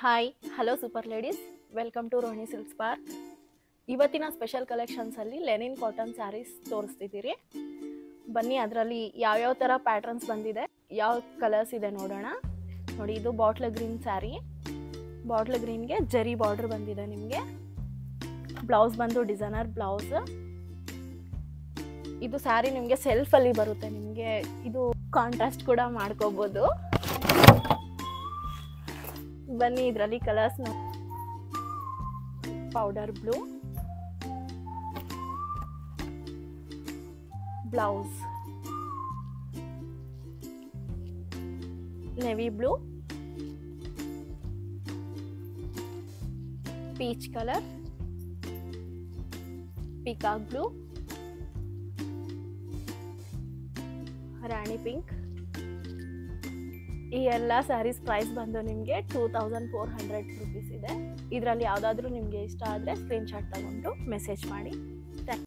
Hi hello super ladies, welcome to Rohini silks park. ಇವತ್ತಿನ special ಕಲೆಕ್ಷನ್ಸಲ್ಲಿ linen cotton sarees ತೋರಿಸ್ತಿದ್ದೀರಿ. ಬನ್ನಿ, ಅದರಲ್ಲಿ ಯಾವ್ಯಾವ ಥರ ಪ್ಯಾಟ್ರನ್ಸ್ ಬಂದಿದೆ, ಯಾವ ಕಲರ್ಸ್ ಇದೆ ನೋಡೋಣ. ನೋಡಿ, ಇದು ಬಾಟ್ಲ್ ಗ್ರೀನ್ ಸ್ಯಾರಿ. ಬಾಟ್ಲ್ ಗ್ರೀನ್ಗೆ ಜರಿ ಬಾರ್ಡರ್ ಬಂದಿದೆ. ನಿಮಗೆ ಬ್ಲೌಸ್ ಬಂದು ಡಿಸೈನರ್ ಬ್ಲೌಸ್. ಇದು ಸ್ಯಾರಿ ನಿಮಗೆ ಸೆಲ್ಫಲ್ಲಿ ಬರುತ್ತೆ. ನಿಮಗೆ ಇದು ಕಾಂಟ್ರಾಸ್ಟ್ ಕೂಡ ಮಾಡ್ಕೋಬೋದು. ಬನ್ನಿ, ಇದರಲ್ಲಿ colours powder blue, blouse navy blue, peach colour, peacock blue, रानी पिंक. ಈ ಎಲ್ಲ ಸ್ಯಾರೀಸ್ ಪ್ರೈಸ್ ಬಂದು ನಿಮಗೆ 2400 ರೂಪೀಸ್ ಇದೆ. ಇದರಲ್ಲಿ ಯಾವುದಾದ್ರೂ ನಿಮಗೆ ಇಷ್ಟ ಆದರೆ ಸ್ಕ್ರೀನ್ಶಾಟ್ ತಗೊಂಡು ಮೆಸೇಜ್ ಮಾಡಿ.